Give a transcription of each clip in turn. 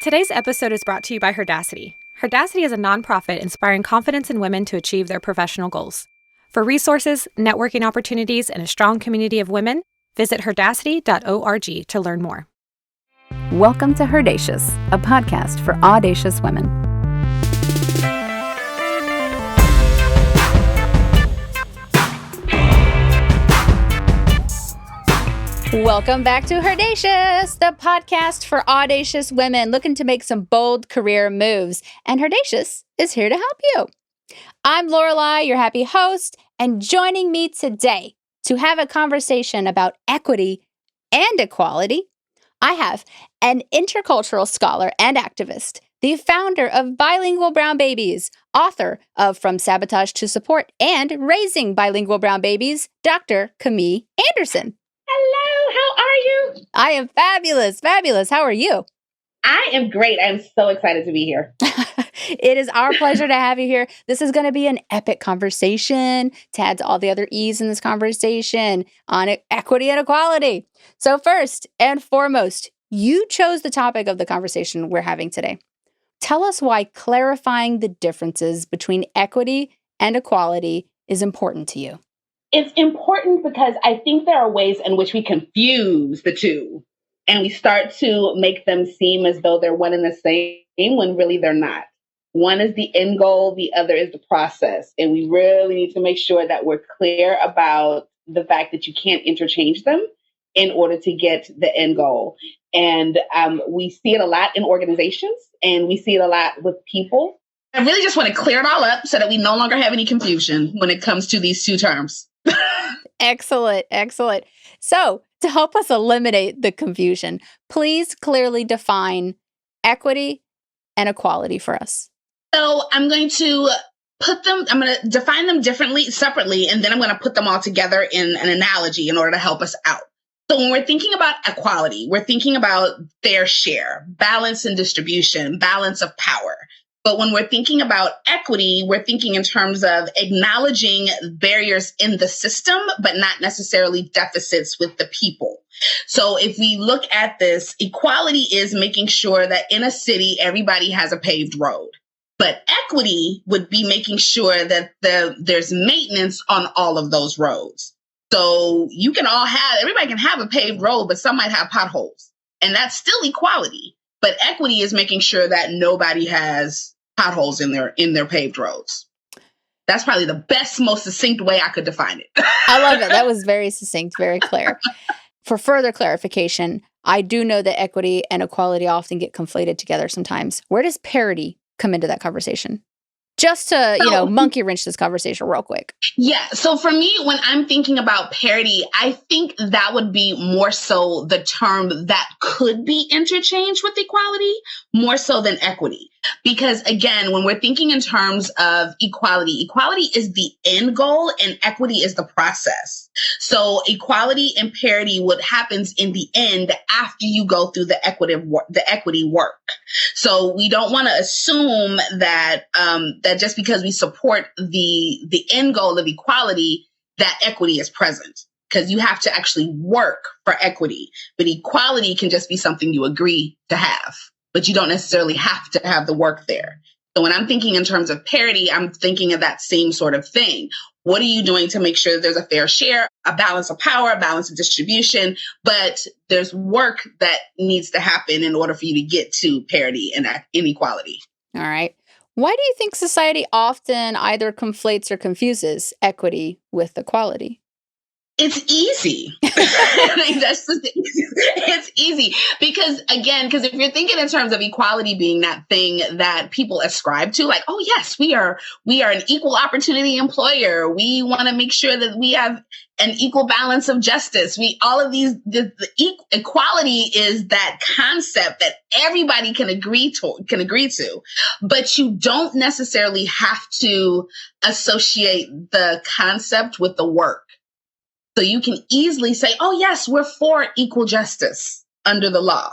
Today's episode is brought to you by HERdacity. HERdacity is a nonprofit inspiring confidence in women to achieve their professional goals. For resources, networking opportunities, and a strong community of women, visit HERdacity.org to learn more. Welcome to HERdacious, a podcast for audacious women. Welcome back to HERdacious, the podcast for audacious women looking to make some bold career moves. And HERdacious is here to help you. I'm Lorelei, your happy host, and joining me today to have a conversation about equity and equality, I have an intercultural scholar and activist, the founder of Bilingual Brown Babies, author of From Sabotage to Support and Raising Bilingual Brown Babies, Dr. Camille Anderson. Hello, how are you? I am fabulous, fabulous. How are you? I am great. I'm so excited to be here. It is our pleasure to have you here. This is going to be an epic conversation to add to all the other E's in this conversation on equity and equality. So first and foremost, you chose the topic of the conversation we're having today. Tell us why clarifying the differences between equity and equality is important to you. It's important because I think there are ways in which we confuse the two and we start to make them seem as though they're one and the same when really they're not. One is the end goal, the other is the process. And we really need to make sure that we're clear about the fact that you can't interchange them in order to get the end goal. And we see it a lot in organizations and we see it a lot with people. I really just want to clear it all up so that we no longer have any confusion when it comes to these two terms. Excellent, excellent. So to help us eliminate the confusion, please clearly define equity and equality for us. So I'm going to define them separately, and then I'm going to put them all together in an analogy in order to help us out. So when we're thinking about equality, we're thinking about fair share, balance and distribution, balance of power. But when we're thinking about equity, we're thinking in terms of acknowledging barriers in the system, but not necessarily deficits with the people. So if we look at this, equality is making sure that in a city, everybody has a paved road. But equity would be making sure that there's maintenance on all of those roads. So everybody can have a paved road, but some might have potholes. And that's still equality. But equity is making sure that nobody has potholes in their paved roads. That's probably the best, most succinct way I could define it. I love it. That was very succinct, very clear. For further clarification, I do know that equity and equality often get conflated together sometimes. Where does parity come into that conversation? Just to, monkey wrench this conversation real quick. Yeah. So for me, when I'm thinking about parity, I think that would be more so the term that could be interchanged with equality, more so than equity. Because again, when we're thinking in terms of equality, equality is the end goal and equity is the process. So equality and parity, what happens in the end after you go through the equity work. So we don't want to assume that that just because we support the end goal of equality, that equity is present. Because you have to actually work for equity. But equality can just be something you agree to have. But you don't necessarily have to have the work there. So when I'm thinking in terms of parity, I'm thinking of that same sort of thing. What are you doing to make sure that there's a fair share, a balance of power, a balance of distribution, but there's work that needs to happen in order for you to get to parity and inequality. All right. Why do you think society often either conflates or confuses equity with equality? It's easy. It's easy because if you're thinking in terms of equality being that thing that people ascribe to, like, oh yes, we are an equal opportunity employer. We want to make sure that we have an equal balance of justice. Equality is that concept that everybody can agree to, but you don't necessarily have to associate the concept with the work. So you can easily say, oh, yes, we're for equal justice under the law.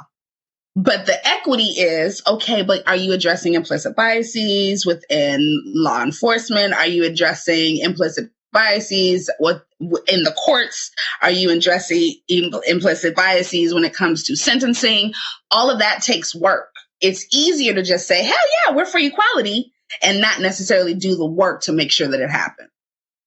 But the equity is, okay, but are you addressing implicit biases within law enforcement? Are you addressing implicit biases in the courts? Are you addressing implicit biases when it comes to sentencing? All of that takes work. it's easier to just say, hell yeah, we're for equality, and not necessarily do the work to make sure that it happens.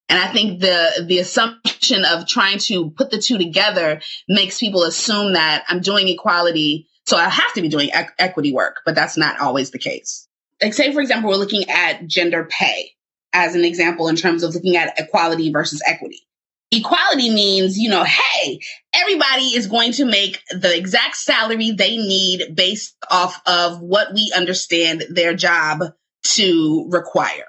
And I think the assumption of trying to put the two together makes people assume that I'm doing equality, so I have to be doing equity work, but that's not always the case. Like, say, for example, we're looking at gender pay as an example in terms of looking at equality versus equity. Equality means, hey, everybody is going to make the exact salary they need based off of what we understand their job to require.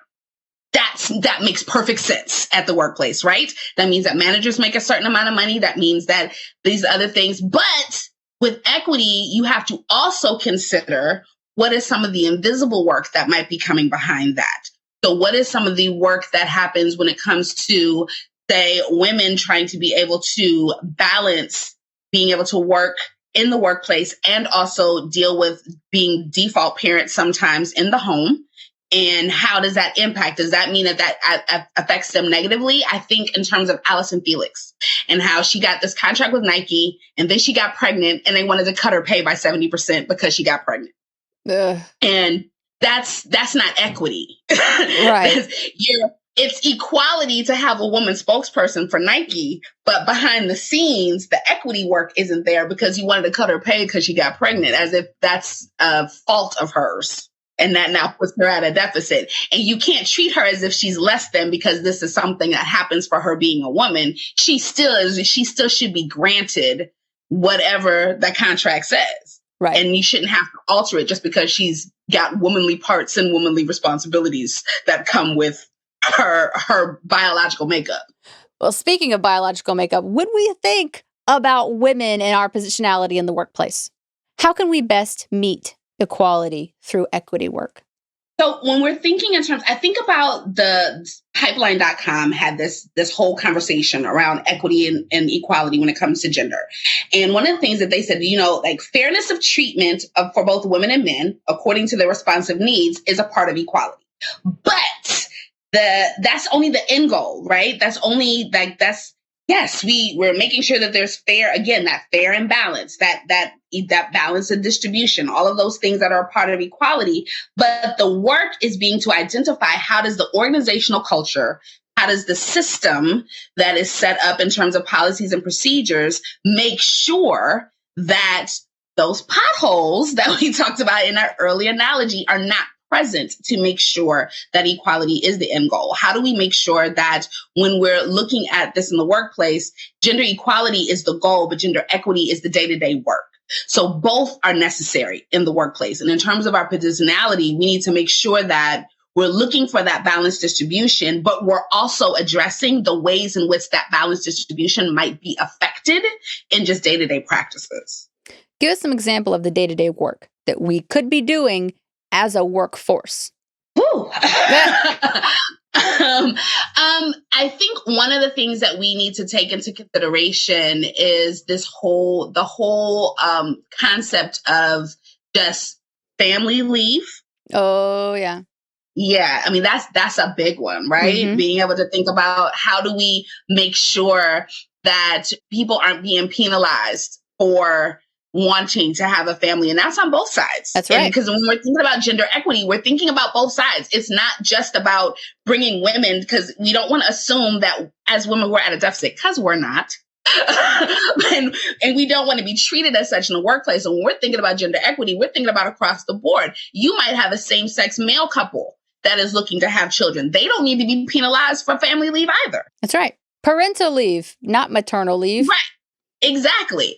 That makes perfect sense at the workplace, right? That means that managers make a certain amount of money. That means that these other things. But with equity, you have to also consider what is some of the invisible work that might be coming behind that. So what is some of the work that happens when it comes to, say, women trying to be able to balance being able to work in the workplace and also deal with being default parents sometimes in the home? And how does that impact? Does that mean that affects them negatively? I think in terms of Allison Felix and how she got this contract with Nike and then she got pregnant and they wanted to cut her pay by 70% because she got pregnant. Ugh. And that's not equity. Right. It's equality to have a woman spokesperson for Nike, but behind the scenes, the equity work isn't there because you wanted to cut her pay because she got pregnant, as if that's a fault of hers. And that now puts her at a deficit. And you can't treat her as if she's less than because this is something that happens for her being a woman. She still should be granted whatever the contract says. Right. And you shouldn't have to alter it just because she's got womanly parts and womanly responsibilities that come with her biological makeup. Well, speaking of biological makeup, what do we think about women and our positionality in the workplace? How can we best meet equality through equity work? So when we're thinking in terms, I think about the pipeline.com had this whole conversation around equity and equality when it comes to gender. And one of the things that they said, like fairness of treatment for both women and men, according to their responsive needs, is a part of equality. But that's only the end goal, right? Yes, we're making sure that there's fair, again, that fair and balance, that balance and distribution, all of those things that are a part of equality. But the work is being to identify how does the organizational culture, how does the system that is set up in terms of policies and procedures make sure that those potholes that we talked about in our early analogy are not present to make sure that equality is the end goal? How do we make sure that when we're looking at this in the workplace, gender equality is the goal, but gender equity is the day-to-day work? So both are necessary in the workplace. And in terms of our positionality, we need to make sure that we're looking for that balanced distribution, but we're also addressing the ways in which that balanced distribution might be affected in just day-to-day practices. Give us some example of the day-to-day work that we could be doing as a workforce. I think one of the things that we need to take into consideration is the whole concept of just family leave. Oh, yeah. Yeah, I mean, that's a big one, right? Mm-hmm. Being able to think about how do we make sure that people aren't being penalized for wanting to have a family. And that's on both sides. That's right. Because when we're thinking about gender equity, we're thinking about both sides. It's not just about bringing women, because we don't want to assume that as women we're at a deficit, because we're not. and we don't want to be treated as such in the workplace. And when we're thinking about gender equity, we're thinking about across the board. You might have a same-sex male couple that is looking to have children. They don't need to be penalized for family leave either. That's right. Parental leave, not maternal leave. Right. Exactly.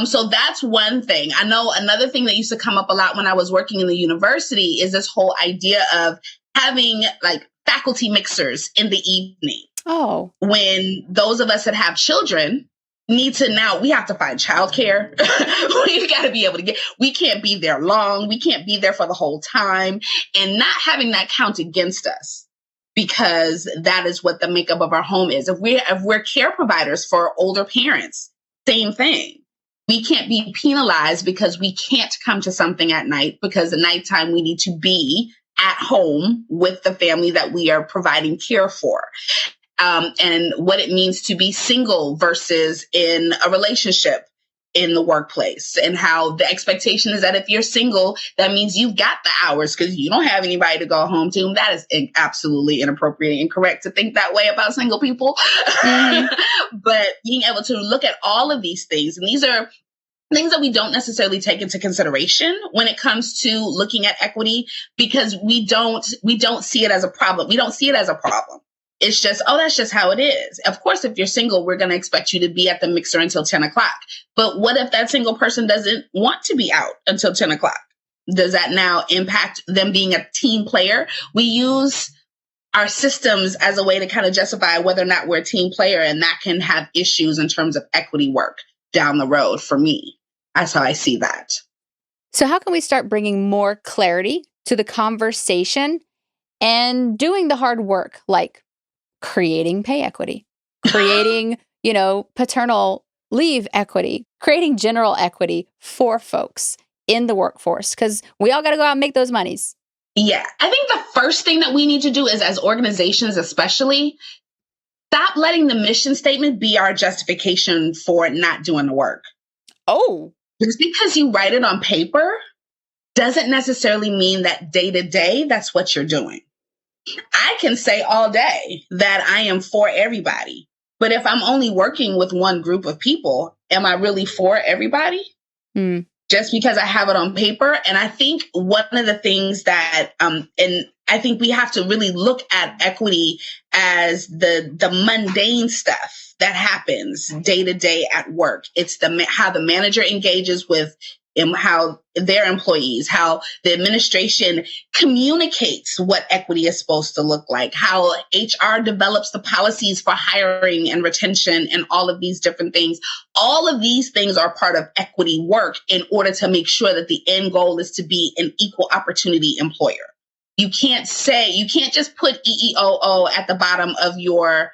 So that's one thing. I know another thing that used to come up a lot when I was working in the university is this whole idea of having like faculty mixers in the evening. Oh. When those of us that have children we have to find childcare. We've got to be able to we can't be there long. We can't be there for the whole time, and not having that count against us, because that is what the makeup of our home is. If we're care providers for older parents, same thing. We can't be penalized because we can't come to something at night, because at nighttime we need to be at home with the family that we are providing care for. And what it means to be single versus in a relationship in the workplace, and how the expectation is that if you're single, that means you've got the hours because you don't have anybody to go home to. That is absolutely inappropriate and incorrect to think that way about single people. Mm-hmm. But being able to look at all of these things, and these are things that we don't necessarily take into consideration when it comes to looking at equity, because we don't see it as a problem. We don't see it as a problem. It's just, oh, that's just how it is. Of course, if you're single, we're going to expect you to be at the mixer until 10 o'clock. But what if that single person doesn't want to be out until 10 o'clock? Does that now impact them being a team player? We use our systems as a way to kind of justify whether or not we're a team player, and that can have issues in terms of equity work down the road for me. That's how I see that. So how can we start bringing more clarity to the conversation and doing the hard work, like creating pay equity, creating, paternal leave equity, creating general equity for folks in the workforce? Because we all got to go out and make those monies. Yeah. I think the first thing that we need to do is, as organizations especially, stop letting the mission statement be our justification for not doing the work. Oh. Just because you write it on paper doesn't necessarily mean that day to day, that's what you're doing. I can say all day that I am for everybody, but if I'm only working with one group of people, am I really for everybody? Just because I have it on paper? And I think one of the things that, and I think we have to really look at equity as the mundane stuff that happens day to day at work. It's how the manager engages with how their employees, how the administration communicates what equity is supposed to look like, how HR develops the policies for hiring and retention and all of these different things. All of these things are part of equity work in order to make sure that the end goal is to be an equal opportunity employer. You can't just put EEOO at the bottom of your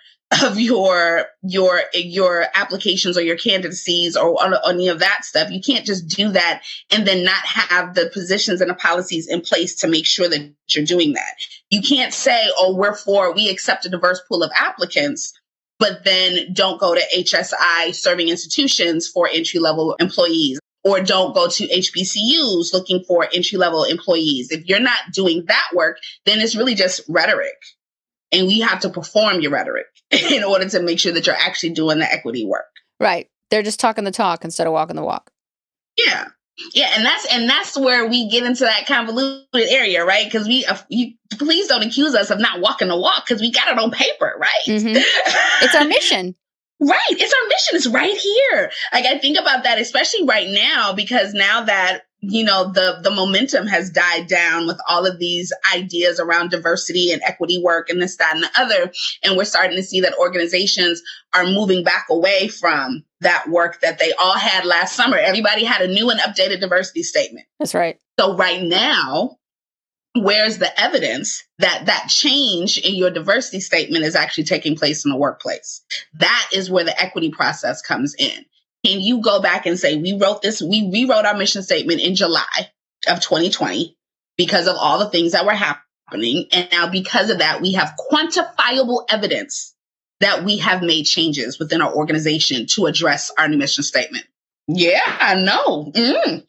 applications or your candidacies or any of that stuff. You can't just do that and then not have the positions and the policies in place to make sure that you're doing that. You can't say, oh, we accept a diverse pool of applicants, but then don't go to HSI serving institutions for entry-level employees, or don't go to HBCUs looking for entry-level employees. If you're not doing that work, then it's really just rhetoric. And we have to perform your rhetoric in order to make sure that you're actually doing the equity work. Right. They're just talking the talk instead of walking the walk. Yeah. Yeah. And that's where we get into that convoluted area, right? Because please don't accuse us of not walking the walk, because we got it on paper, right? Mm-hmm. It's our mission. Right. It's our mission. It's right here. Like, I think about that, especially right now, because now that, the momentum has died down with all of these ideas around diversity and equity work and this, that, and the other. And we're starting to see that organizations are moving back away from that work that they all had last summer. Everybody had a new and updated diversity statement. That's right. So right now, where's the evidence that change in your diversity statement is actually taking place in the workplace? That is where the equity process comes in. Can you go back and say, we rewrote our mission statement in July of 2020 because of all the things that were happening. And now because of that, we have quantifiable evidence that we have made changes within our organization to address our new mission statement. Yeah, I know. All right.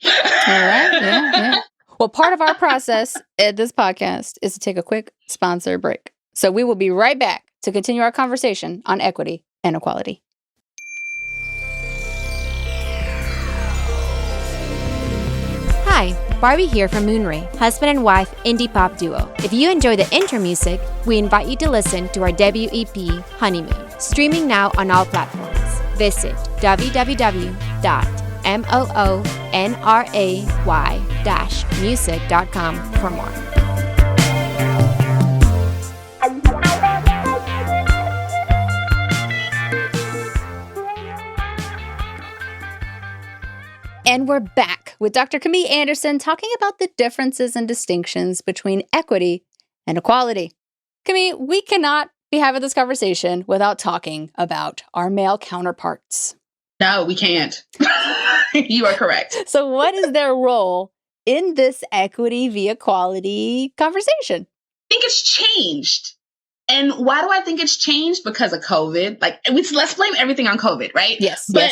Yeah. Well, part of our process at this podcast is to take a quick sponsor break. So we will be right back to continue our conversation on equity and equality. Hi, Barbie here from Moonray, husband and wife indie pop duo. If you enjoy the intro music, we invite you to listen to our debut EP, Honeymoon, streaming now on all platforms. Visit www.moonray-music.com for more. And we're back with Dr. Camille Anderson talking about the differences and distinctions between equity and equality. Camille, we cannot be having this conversation without talking about our male counterparts. No, we can't. You are correct. So what is their role in this equity via equality conversation? I think it's changed. And why do I think it's changed? Because of COVID. Like, let's blame everything on COVID, right? Yes. But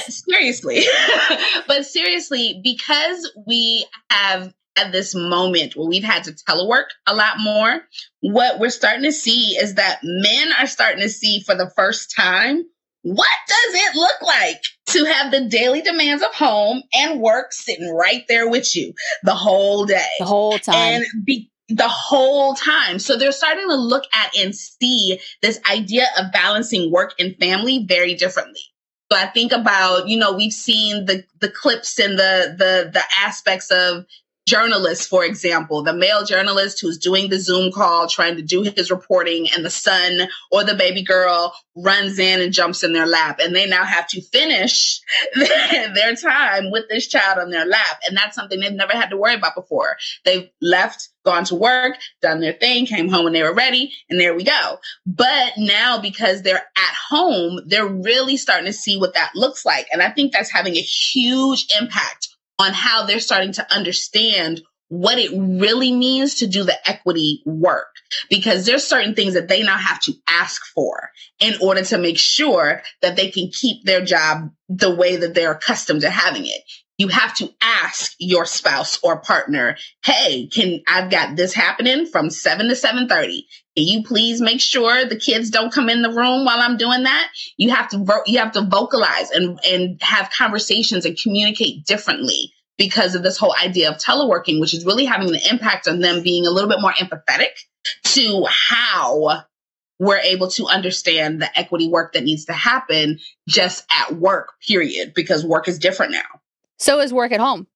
seriously, because we have at this moment where we've had to telework a lot more, what we're starting to see is that men are starting to see for the first time, what does it look like to have the daily demands of home and work sitting right there with you the whole day? The whole time. And the whole time. So they're starting to look at and see this idea of balancing work and family very differently. So I think about, we've seen the clips and the aspects of journalists, for example, the male journalist who's doing the Zoom call, trying to do his reporting, and the son or the baby girl runs in and jumps in their lap. And they now have to finish their time with this child on their lap. And that's something they've never had to worry about before. They've left, gone to work, done their thing, came home when they were ready, and there we go. But now, because they're at home, they're really starting to see what that looks like. And I think that's having a huge impact on how they're starting to understand what it really means to do the equity work, because there's certain things that they now have to ask for in order to make sure that they can keep their job the way that they're accustomed to having it. You have to ask your spouse or partner, hey, I've got this happening from 7 to 7:30. Can you please make sure the kids don't come in the room while I'm doing that? You have to vocalize and have conversations and communicate differently because of this whole idea of teleworking, which is really having the impact on them being a little bit more empathetic to how we're able to understand the equity work that needs to happen just at work, period, because work is different now. So is work at home,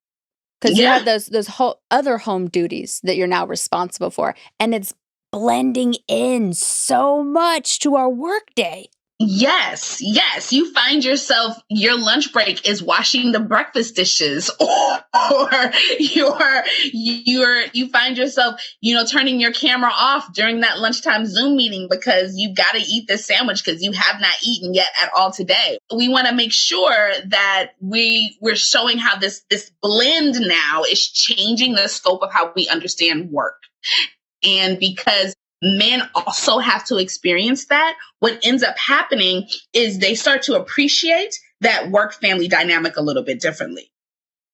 because you have those whole other home duties that you're now responsible for, and it's blending in so much to our work day. Yes. You find yourself, your lunch break is washing the breakfast dishes, or you find yourself, turning your camera off during that lunchtime Zoom meeting because you've got to eat this sandwich because you have not eaten yet at all today. We want to make sure that we're showing how this blend now is changing the scope of how we understand work. And because men also have to experience that, what ends up happening is they start to appreciate that work-family dynamic a little bit differently.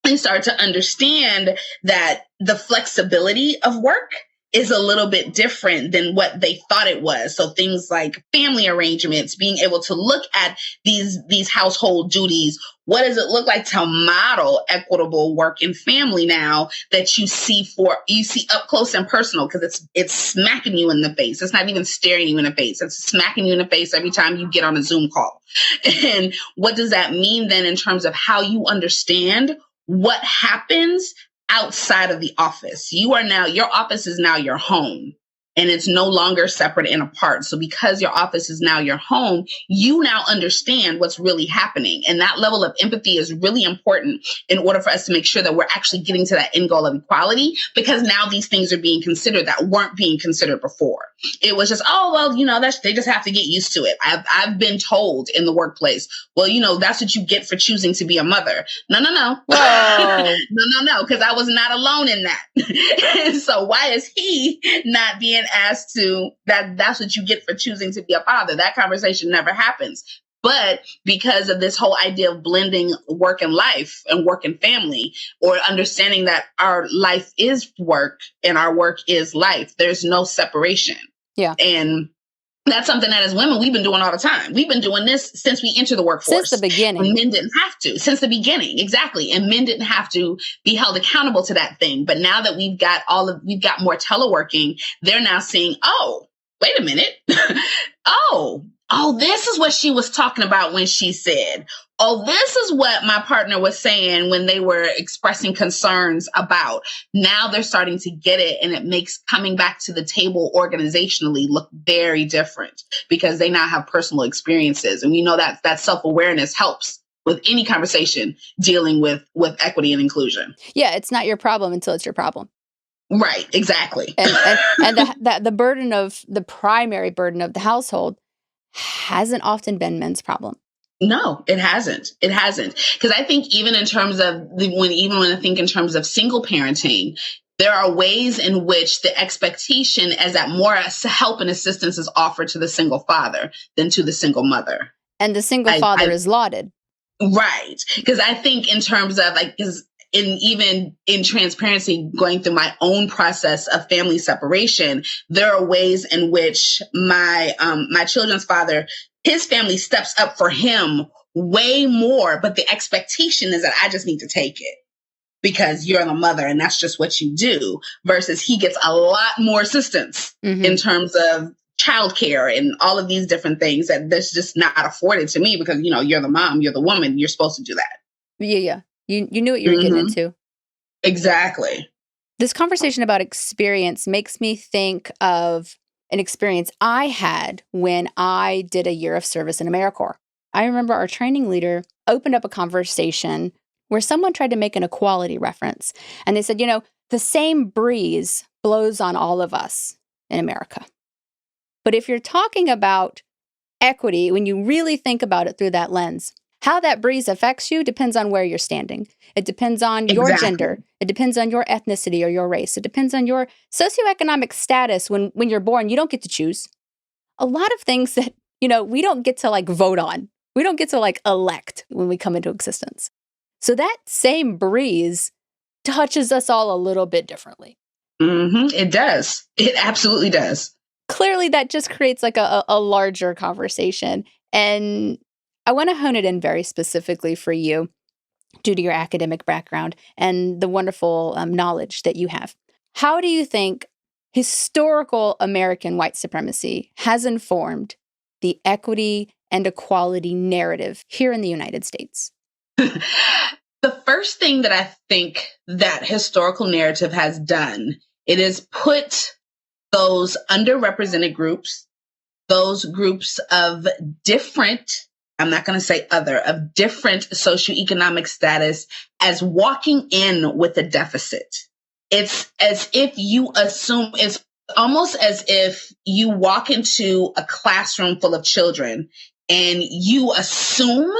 They start to understand that the flexibility of work is a little bit different than what they thought it was. So things like family arrangements, being able to look at these household duties. What does it look like to model equitable work and family now that you see up close and personal? Because it's smacking you in the face. It's not even staring you in the face. It's smacking you in the face every time you get on a Zoom call. And what does that mean then in terms of how you understand what happens outside of the office? Your office is now your home, and it's no longer separate and apart. So because your office is now your home, you now understand what's really happening. And that level of empathy is really important in order for us to make sure that we're actually getting to that end goal of equality, because now these things are being considered that weren't being considered before. It was just, they just have to get used to it. I've been told in the workplace, that's what you get for choosing to be a mother. No. Whoa. No, because I was not alone in that. And so why is he not being asked to, that's what you get for choosing to be a father? That conversation never happens. But because of this whole idea of blending work and life and work and family, or understanding that our life is work and our work is life, there's no separation. Yeah. And that's something that as women, we've been doing all the time. We've been doing this since we entered the workforce. Since the beginning. And men didn't have to. Since the beginning, exactly. And men didn't have to be held accountable to that thing. But now that we've got more teleworking, they're now seeing, oh, wait a minute. Oh, this is what she was talking about when she said, oh, this is what my partner was saying when they were expressing concerns about. Now they're starting to get it, and it makes coming back to the table organizationally look very different because they now have personal experiences. And we know that self-awareness helps with any conversation dealing with equity and inclusion. Yeah, it's not your problem until it's your problem. Right, exactly. And the primary burden of the household hasn't often been men's problem. No, it hasn't. It hasn't. Because I think even in terms of when I think in terms of single parenting, There are ways in which the expectation is that more help and assistance is offered to the single father than to the single mother. And the single father is lauded. Right. Because I think in terms of even in transparency, going through my own process of family separation, there are ways in which my children's father, his family steps up for him way more, but the expectation is that I just need to take it because you're the mother and that's just what you do, versus he gets a lot more assistance in terms of childcare and all of these different things that that's just not afforded to me because, you're the mom, you're the woman, you're supposed to do that. Yeah. You knew what you were getting into. Exactly. This conversation about experience makes me think of an experience I had when I did a year of service in AmeriCorps. I remember our training leader opened up a conversation where someone tried to make an equality reference. And they said, the same breeze blows on all of us in America. But if you're talking about equity, when you really think about it through that lens, how that breeze affects you depends on where you're standing. It depends on your gender. It depends on your ethnicity or your race. It depends on your socioeconomic status. When you're born, you don't get to choose. A lot of things that, we don't get to vote on. We don't get to elect when we come into existence. So that same breeze touches us all a little bit differently. It does. It absolutely does. Clearly, that just creates a larger conversation. And I want to hone it in very specifically for you due to your academic background and the wonderful knowledge that you have. How do you think historical American white supremacy has informed the equity and equality narrative here in the United States? The first thing that I think that historical narrative has done, it is put those underrepresented groups, those groups of different, I'm not going to say other, of different socioeconomic status as walking in with a deficit. It's as if you assume, it's almost as if you walk into a classroom full of children and you assume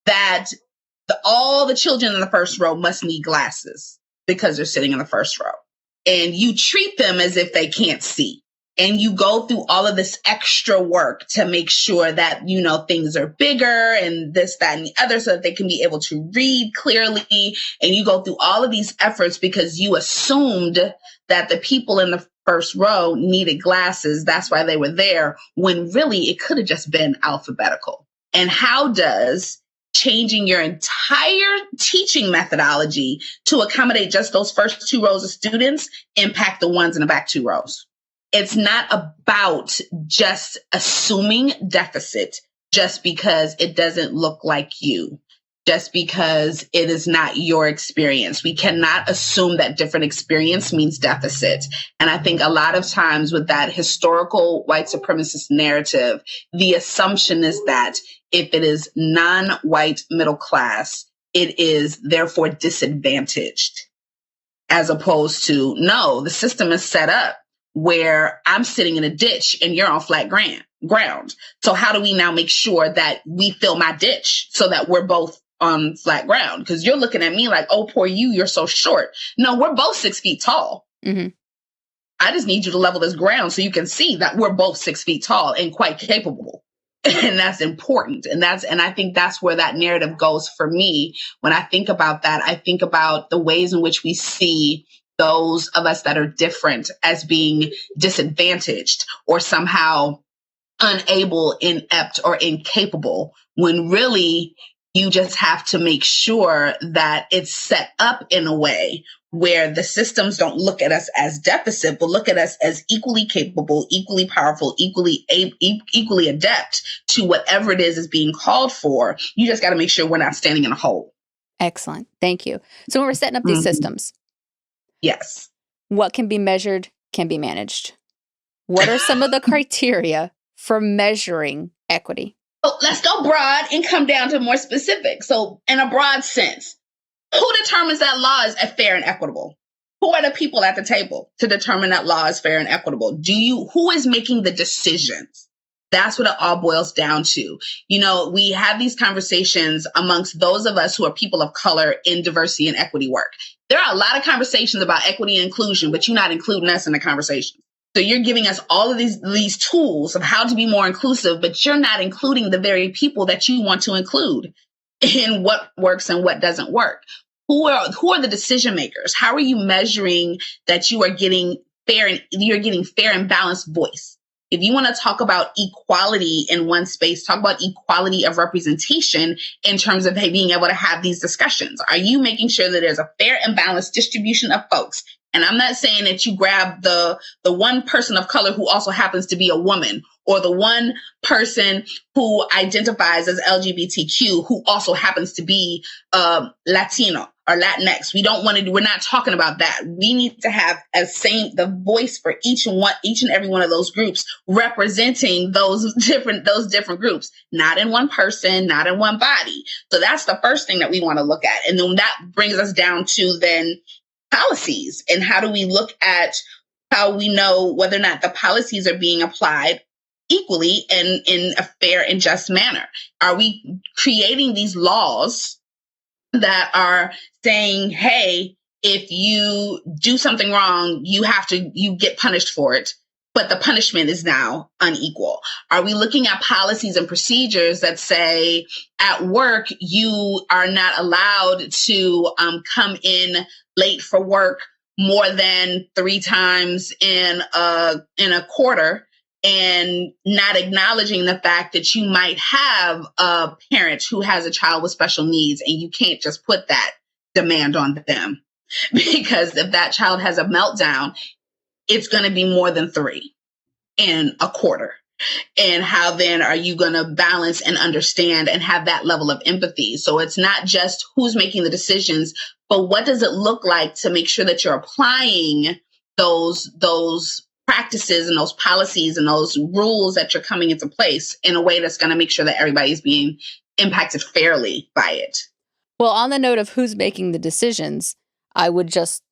that all the children in the first row must need glasses because they're sitting in the first row. And you treat them as if they can't see. And you go through all of this extra work to make sure that, things are bigger and this, that, and the other so that they can be able to read clearly. And you go through all of these efforts because you assumed that the people in the first row needed glasses. That's why they were there, when really it could have just been alphabetical. And how does changing your entire teaching methodology to accommodate just those first two rows of students impact the ones in the back two rows? It's not about just assuming deficit just because it doesn't look like you, just because it is not your experience. We cannot assume that different experience means deficit. And I think a lot of times with that historical white supremacist narrative, the assumption is that if it is non-white middle class, it is therefore disadvantaged, as opposed to, no, the system is set up where I'm sitting in a ditch and you're on flat ground. So how do we now make sure that we fill my ditch so that we're both on flat ground? Because you're looking at me like, oh, poor you, you're so short. No, we're both 6 feet tall. I just need you to level this ground so you can see that we're both 6 feet tall and quite capable. And that's important. And I think that's where that narrative goes for me. When I think about that, I think about the ways in which we see those of us that are different as being disadvantaged or somehow unable, inept, or incapable, when really you just have to make sure that it's set up in a way where the systems don't look at us as deficit, but look at us as equally capable, equally powerful, equally adept to whatever it is being called for. You just got to make sure we're not standing in a hole. Excellent. Thank you. So when we're setting up these systems, yes, what can be measured can be managed. What are some of the criteria for measuring equity? So let's go broad and come down to more specific. So in a broad sense, who determines that law is fair and equitable? Who are the people at the table to determine that law is fair and equitable? Who is making the decisions? That's what it all boils down to. We have these conversations amongst those of us who are people of color in diversity and equity work. There are a lot of conversations about equity and inclusion, but you're not including us in the conversation. So you're giving us all of these tools of how to be more inclusive, but you're not including the very people that you want to include in what works and what doesn't work. Who are the decision makers? How are you measuring that you are getting fair and balanced voice? If you want to talk about equality in one space, talk about equality of representation in terms of being able to have these discussions. Are you making sure that there's a fair and balanced distribution of folks? And I'm not saying that you grab the one person of color who also happens to be a woman, or the one person who identifies as LGBTQ who also happens to be Latino or Latinx. We're not talking about that. We need to have the voice for each and every one of those groups, representing those different groups, not in one person, not in one body. So that's the first thing that we want to look at. And then that brings us down to then policies, and how do we look at how we know whether or not the policies are being applied equally and in a fair and just manner? Are we creating these laws that are saying, hey, if you do something wrong, you get punished for it, but the punishment is now unequal? Are we looking at policies and procedures that say at work, you are not allowed to come in late for work more than 3 times in a quarter, and not acknowledging the fact that you might have a parent who has a child with special needs, and you can't just put that demand on them, because if that child has a meltdown, it's going to be more than 3 in a quarter. And how then are you going to balance and understand and have that level of empathy? So it's not just who's making the decisions, but what does it look like to make sure that you're applying those practices and those policies and those rules that you're coming into place in a way that's going to make sure that everybody's being impacted fairly by it. Well, on the note of who's making the decisions, I would just,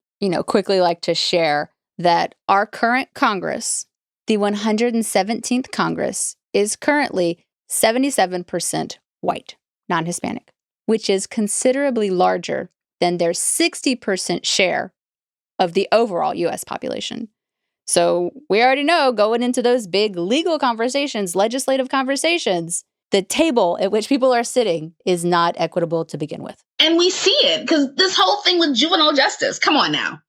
quickly like to share that our current Congress, the 117th Congress, is currently 77% white, non-Hispanic, which is considerably larger than their 60% share of the overall U.S. population. So we already know, going into those big legal conversations, legislative conversations, the table at which people are sitting is not equitable to begin with. And we see it because this whole thing with juvenile justice, come on now.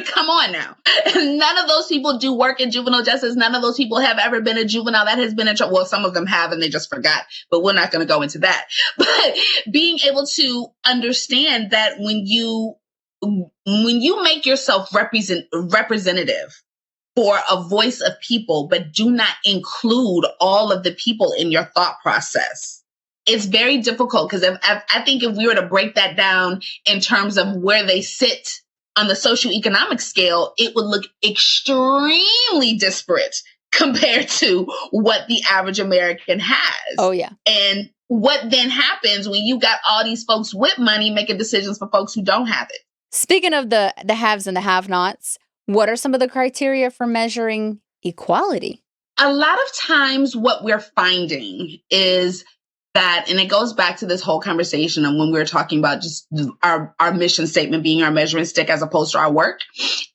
Come on now. None of those people do work in juvenile justice. None of those people have ever been a juvenile that has been in trouble. Well, some of them have and they just forgot, but we're not going to go into that. But being able to understand that when you make yourself representative for a voice of people, but do not include all of the people in your thought process, it's very difficult. Because I think if we were to break that down in terms of where they sit on the socioeconomic scale, it would look extremely disparate compared to what the average American has. Oh, yeah. And what then happens when you got all these folks with money making decisions for folks who don't have it? Speaking of the haves and the have-nots, what are some of the criteria for measuring equality? A lot of times what we're finding is that, and it goes back to this whole conversation and when we were talking about just our mission statement being our measuring stick as opposed to our work,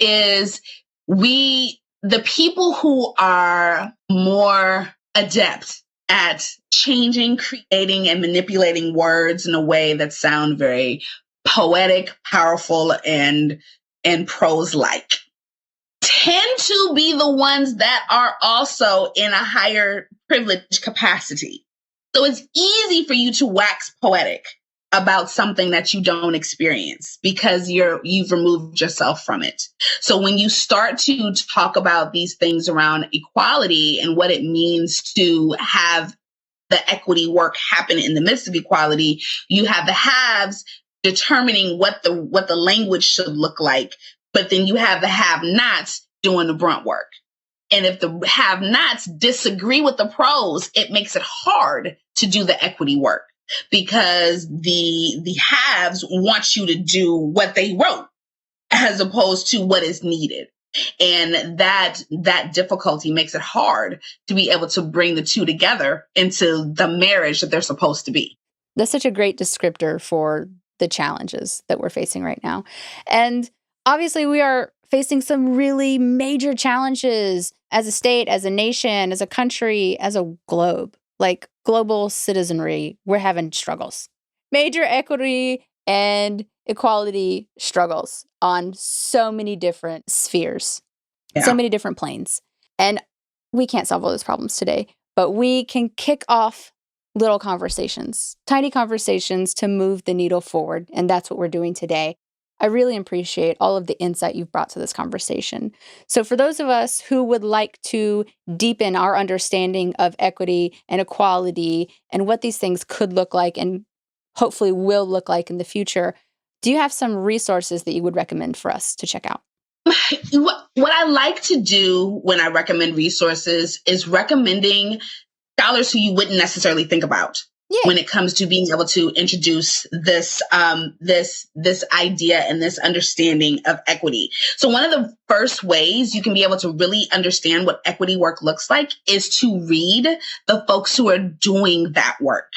is the people who are more adept at changing, creating, and manipulating words in a way that sound very poetic, powerful, and prose-like, tend to be the ones that are also in a higher privilege capacity. So it's easy for you to wax poetic about something that you don't experience because you've removed yourself from it. So when you start to talk about these things around equality and what it means to have the equity work happen in the midst of equality, you have the haves determining what the language should look like, but then you have the have-nots doing the brunt work. And if the have-nots disagree with the pros, it makes it hard to do the equity work because the haves want you to do what they wrote as opposed to what is needed. And that difficulty makes it hard to be able to bring the two together into the marriage that they're supposed to be. That's such a great descriptor for the challenges that we're facing right now. And obviously, we are facing some really major challenges as a state, as a nation, as a country, as a globe, like global citizenry. We're having struggles, major equity and equality struggles on so many different spheres, so many different planes. And we can't solve all those problems today, but we can kick off little conversations, tiny conversations to move the needle forward. And that's what we're doing today. I really appreciate all of the insight you've brought to this conversation. So for those of us who would like to deepen our understanding of equity and equality and what these things could look like and hopefully will look like in the future, do you have some resources that you would recommend for us to check out? What I like to do when I recommend resources is recommending scholars who you wouldn't necessarily think about when it comes to being able to introduce this idea and this understanding of equity. So one of the first ways you can be able to really understand what equity work looks like is to read the folks who are doing that work.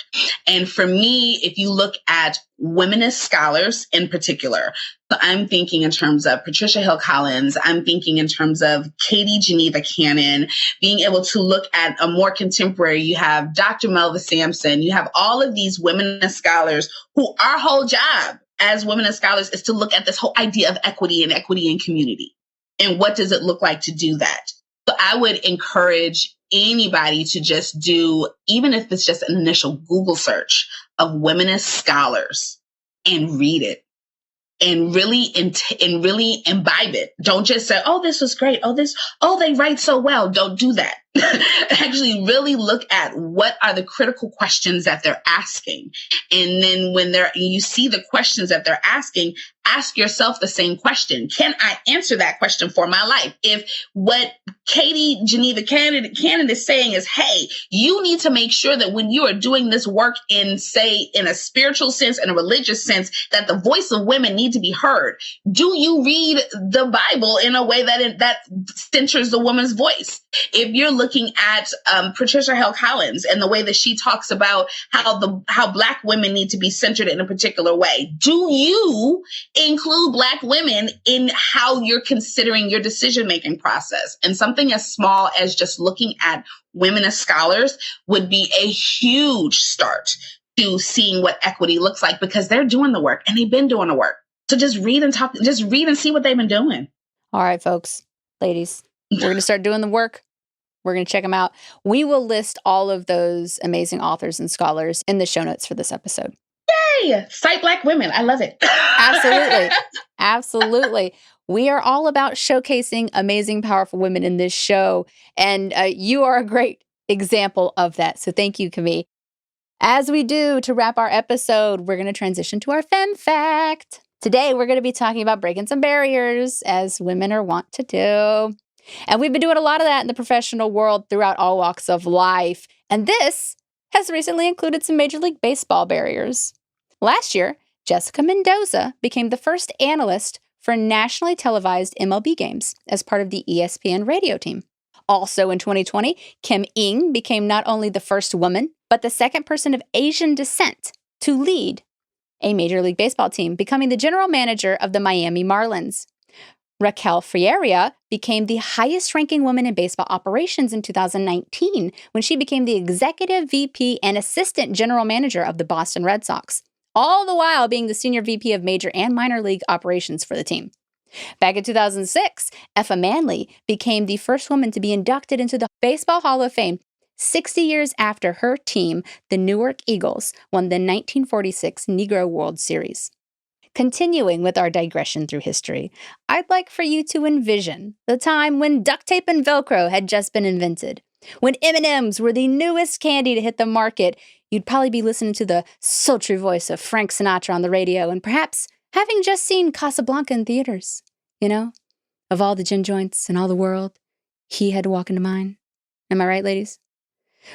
And for me, if you look at womanist scholars in particular, so I'm thinking in terms of Patricia Hill Collins, I'm thinking in terms of Katie Geneva Cannon, being able to look at a more contemporary, you have Dr. Melva Sampson, you have all of these womenist scholars who our whole job as womenist scholars is to look at this whole idea of equity and equity in community. And what does it look like to do that? So I would encourage anybody to just do, even if it's just an initial Google search of womenist scholars and read it. And really imbibe it. Don't just say, oh, this was great. Oh, they write so well. Don't do that. Actually really look at what are the critical questions that they're asking. And then when you see the questions that they're asking, ask yourself the same question. Can I answer that question for my life? If what Katie Geneva Cannon is saying is, hey, you need to make sure that when you are doing this work in a spiritual sense and a religious sense, that the voice of women need to be heard. Do you read the Bible in a way that centers the woman's voice? If you're looking at Patricia Hill Collins and the way that she talks about how Black women need to be centered in a particular way, do you include Black women in how you're considering your decision-making process? And something as small as just looking at women as scholars would be a huge start to seeing what equity looks like, because they're doing the work and they've been doing the work. So just read and see what they've been doing. All right, folks, ladies, we're going to start doing the work. We're going to check them out. We will list all of those amazing authors and scholars in the show notes for this episode. Yay! Cite Black women. I love it. Absolutely. Absolutely. We are all about showcasing amazing, powerful women in this show. And you are a great example of that. So thank you, Camille. As we do, to wrap our episode, we're going to transition to our Femme Fact. Today, we're going to be talking about breaking some barriers, as women are wont to do. And we've been doing a lot of that in the professional world throughout all walks of life. And this has recently included some Major League Baseball barriers. Last year, Jessica Mendoza became the first analyst for nationally televised MLB games as part of the ESPN radio team. Also in 2020, Kim Ng became not only the first woman, but the second person of Asian descent to lead a Major League Baseball team, becoming the general manager of the Miami Marlins. Raquel Freire became the highest-ranking woman in baseball operations in 2019 when she became the executive VP and assistant general manager of the Boston Red Sox, all the while being the senior VP of major and minor league operations for the team. Back in 2006, Effa Manley became the first woman to be inducted into the Baseball Hall of Fame 60 years after her team, the Newark Eagles, won the 1946 Negro World Series. Continuing with our digression through history, I'd like for you to envision the time when duct tape and Velcro had just been invented. When M&Ms were the newest candy to hit the market, you'd probably be listening to the sultry voice of Frank Sinatra on the radio and perhaps having just seen Casablanca in theaters. You know, of all the gin joints in all the world, he had to walk into mine. Am I right, ladies?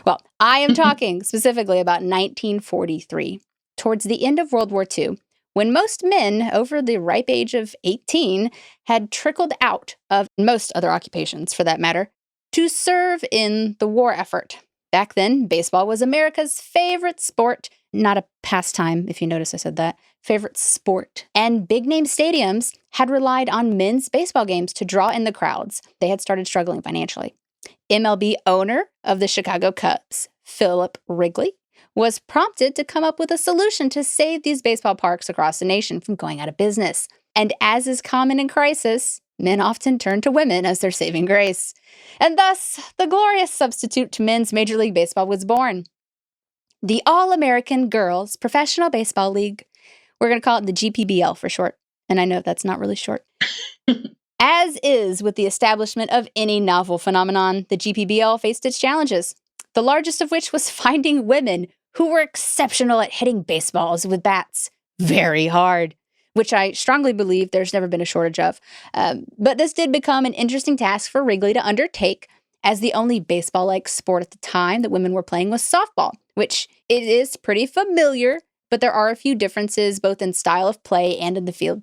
Well, I am talking specifically about 1943, towards the end of World War II, when most men over the ripe age of 18 had trickled out of most other occupations, for that matter, to serve in the war effort. Back then, baseball was America's favorite sport, not a pastime, if you notice I said that, favorite sport. And big-name stadiums had relied on men's baseball games to draw in the crowds. They had started struggling financially. MLB owner of the Chicago Cubs, Philip Wrigley, was prompted to come up with a solution to save these baseball parks across the nation from going out of business. And as is common in crisis, men often turn to women as their saving grace. And thus, the glorious substitute to men's Major League Baseball was born. The All-American Girls Professional Baseball League. We're going to call it the GPBL for short. And I know that's not really short. As is with the establishment of any novel phenomenon, the GPBL faced its challenges, the largest of which was finding women who were exceptional at hitting baseballs with bats very hard, which I strongly believe there's never been a shortage of. But this did become an interesting task for Wrigley to undertake, as the only baseball-like sport at the time that women were playing was softball, which it is pretty familiar, but there are a few differences both in style of play and in the field.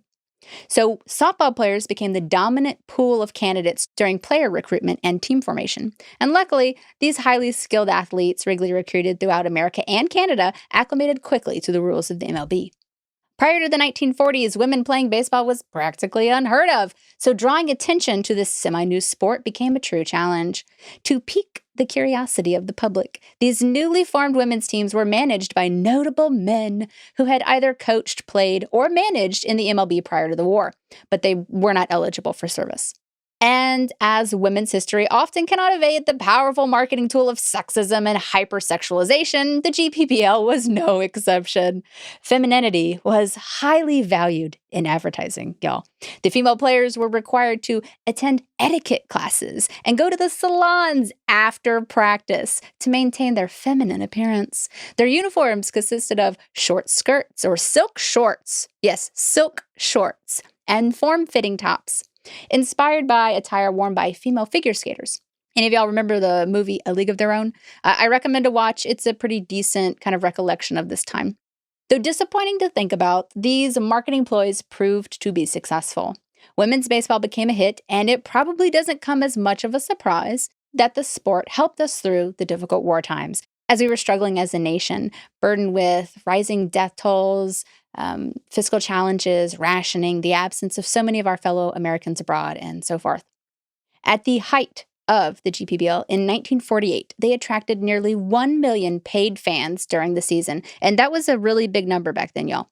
So softball players became the dominant pool of candidates during player recruitment and team formation. And luckily, these highly skilled athletes Wrigley recruited throughout America and Canada acclimated quickly to the rules of the MLB. Prior to the 1940s, women playing baseball was practically unheard of, so drawing attention to this semi-new sport became a true challenge. To pique the curiosity of the public, these newly formed women's teams were managed by notable men who had either coached, played, or managed in the MLB prior to the war, but they were not eligible for service. And as women's history often cannot evade the powerful marketing tool of sexism and hypersexualization, the GPBL was no exception. Femininity was highly valued in advertising, y'all. The female players were required to attend etiquette classes and go to the salons after practice to maintain their feminine appearance. Their uniforms consisted of short skirts or silk shorts. Yes, silk shorts and form-fitting tops, inspired by attire worn by female figure skaters. Any of y'all remember the movie A League of Their Own? I recommend to watch. It's a pretty decent kind of recollection of this time. Though disappointing to think about, these marketing ploys proved to be successful. Women's baseball became a hit, and it probably doesn't come as much of a surprise that the sport helped us through the difficult war times, as we were struggling as a nation, burdened with rising death tolls, fiscal challenges, rationing, the absence of so many of our fellow Americans abroad, and so forth. At the height of the GPBL in 1948, they attracted nearly 1 million paid fans during the season, and that was a really big number back then, y'all.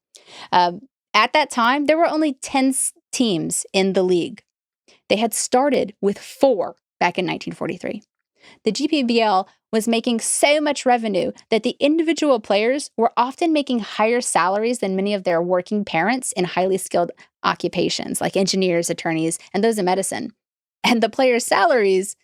At that time, there were only 10 teams in the league. They had started with 4 back in 1943. The GPBL was making so much revenue that the individual players were often making higher salaries than many of their working parents in highly skilled occupations like engineers, attorneys, and those in medicine. And the players' salaries,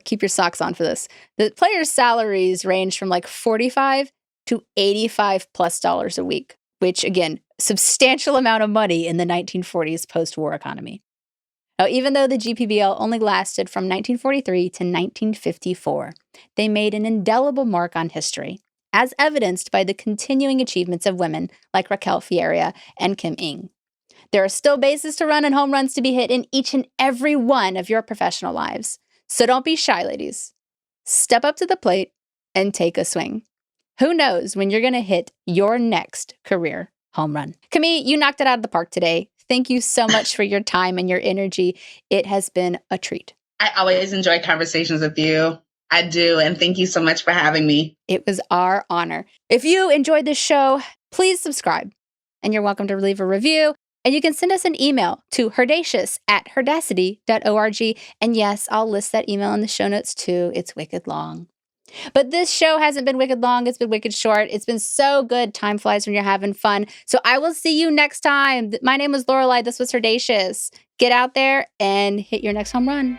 keep your socks on for this. The players' salaries range from like $45 to $85+ a week, which again, substantial amount of money in the 1940s post-war economy. Now, even though the GPBL only lasted from 1943 to 1954, they made an indelible mark on history, as evidenced by the continuing achievements of women like Raquel Fierria and Kim Ng. There are still bases to run and home runs to be hit in each and every one of your professional lives. So don't be shy, ladies. Step up to the plate and take a swing. Who knows when you're going to hit your next career home run? Camille, you knocked it out of the park today. Thank you so much for your time and your energy. It has been a treat. I always enjoy conversations with you. I do. And thank you so much for having me. It was our honor. If you enjoyed this show, please subscribe. And you're welcome to leave a review. And you can send us an email to HERdacity@HERdacity.org. And yes, I'll list that email in the show notes too. It's wicked long. But this show hasn't been wicked long. It's been wicked short. It's been so good. Time flies when you're having fun. So I will see you next time. My name was Lorelei. This was HERdacious. Get out there and hit your next home run.